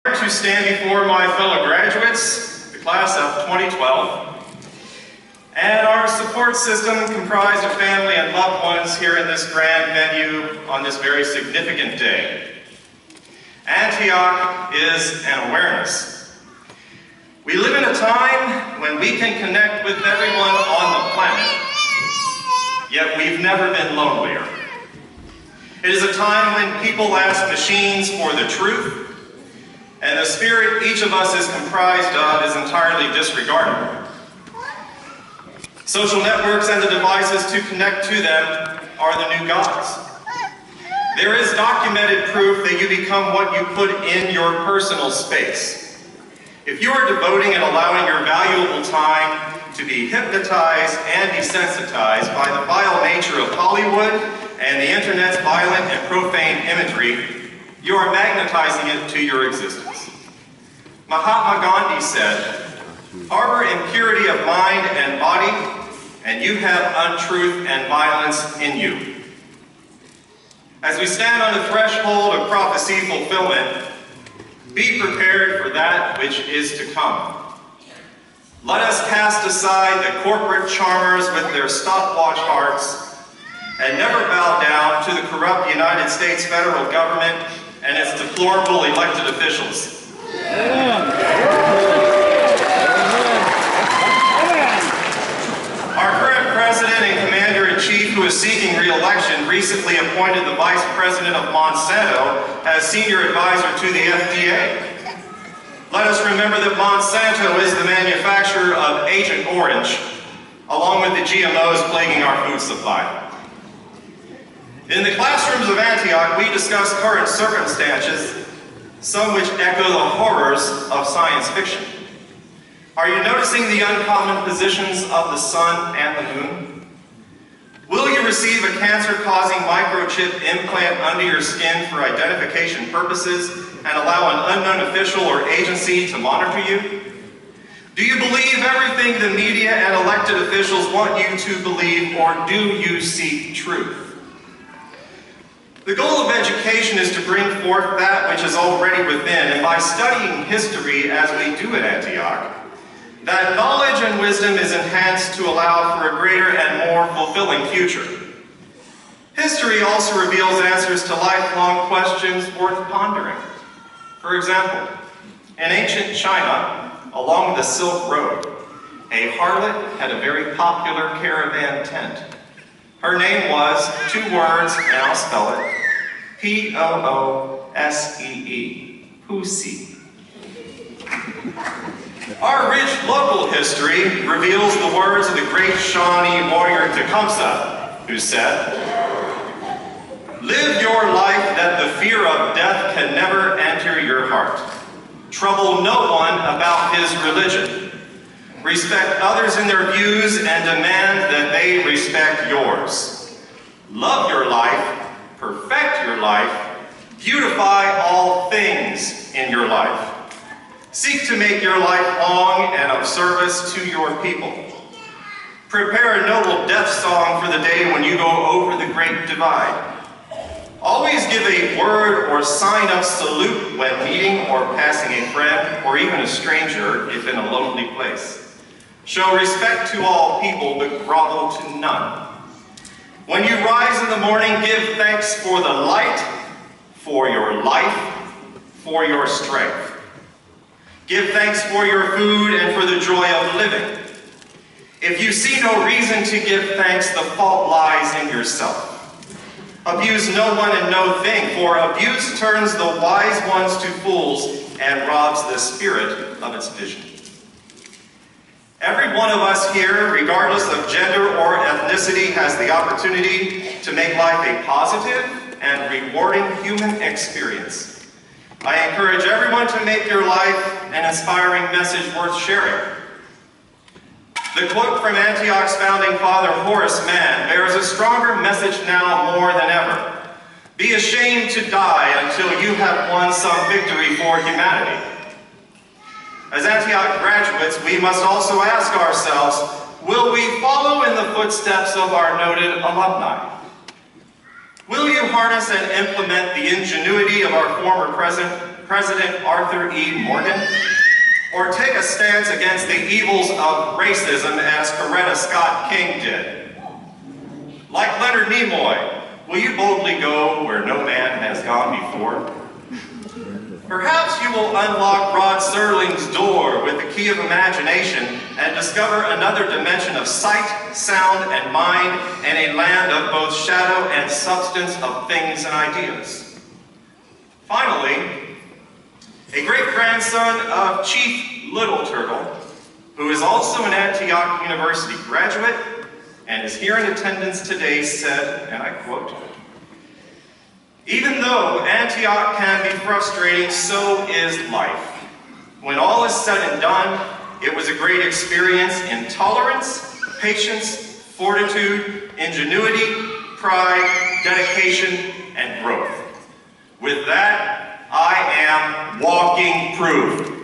To stand before my fellow graduates, the class of 2012, and our support system comprised of family and loved ones here in this grand venue on this very significant day. Antioch is an awareness. We live in a time when we can connect with everyone on the planet, yet we've never been lonelier. It is a time when people ask machines for the truth, and the spirit each of us is comprised of is entirely disregarded. Social networks and the devices to connect to them are the new gods. There is documented proof that you become what you put in your personal space. If you are devoting and allowing your valuable time to be hypnotized and desensitized by the vile nature of Hollywood and the internet's violent and profane imagery, you are magnetizing it to your existence. Mahatma Gandhi said, "Harbor impurity of mind and body, and you have untruth and violence in you." As we stand on the threshold of prophecy fulfillment, be prepared for that which is to come. Let us cast aside the corporate charmers with their stopwatch hearts and never bow down to the corrupt United States federal government and its deplorable elected officials. Our current president and commander-in-chief, who is seeking re-election, recently appointed the vice president of Monsanto as senior advisor to the FDA. Let us remember that Monsanto is the manufacturer of Agent Orange, along with the GMOs plaguing our food supply. In the classrooms of Antioch, we discuss current circumstances, some which echo the horrors of science fiction. Are you noticing the uncommon positions of the sun and the moon? Will you receive a cancer-causing microchip implant under your skin for identification purposes and allow an unknown official or agency to monitor you? Do you believe everything the media and elected officials want you to believe, or do you seek truth? The goal of education is to bring forth that which is already within, and by studying history as we do at Antioch, that knowledge and wisdom is enhanced to allow for a greater and more fulfilling future. History also reveals answers to lifelong questions worth pondering. For example, in ancient China, along the Silk Road, a harlot had a very popular caravan tent. Her name was, 2 words, and I'll spell it, P-O-O-S-E-E, Pussy. Our rich local history reveals the words of the great Shawnee warrior Tecumseh, who said, "Live your life that the fear of death can never enter your heart. Trouble no one about his religion. Respect others in their views and demand that they respect yours. Love your life, perfect your life, beautify all things in your life. Seek to make your life long and of service to your people. Prepare a noble death song for the day when you go over the great divide. Always give a word or sign of salute when meeting or passing a friend or even a stranger if in a lonely place. Show respect to all people, but grovel to none. When you rise in the morning, give thanks for the light, for your life, for your strength. Give thanks for your food and for the joy of living. If you see no reason to give thanks, the fault lies in yourself. Abuse no one and no thing, for abuse turns the wise ones to fools and robs the spirit of its vision." Every one of us here, regardless of gender or ethnicity, has the opportunity to make life a positive and rewarding human experience. I encourage everyone to make your life an inspiring message worth sharing. The quote from Antioch's founding father, Horace Mann, bears a stronger message now more than ever. Be ashamed to die until you have won some victory for humanity. As Antioch graduates, we must also ask ourselves, will we follow in the footsteps of our noted alumni? Will you harness and implement the ingenuity of our former President Arthur E. Morgan, or take a stance against the evils of racism as Coretta Scott King did? Like Leonard Nimoy, will you boldly go where no man has gone before? Perhaps you will unlock Rod Serling's door with the key of imagination and discover another dimension of sight, sound, and mind in a land of both shadow and substance of things and ideas. Finally, a great-grandson of Chief Little Turtle, who is also an Antioch University graduate and is here in attendance today, said, and I quote, "Even though Antioch can be frustrating, so is life. When all is said and done, it was a great experience in tolerance, patience, fortitude, ingenuity, pride, dedication, and growth. With that, I am walking proof."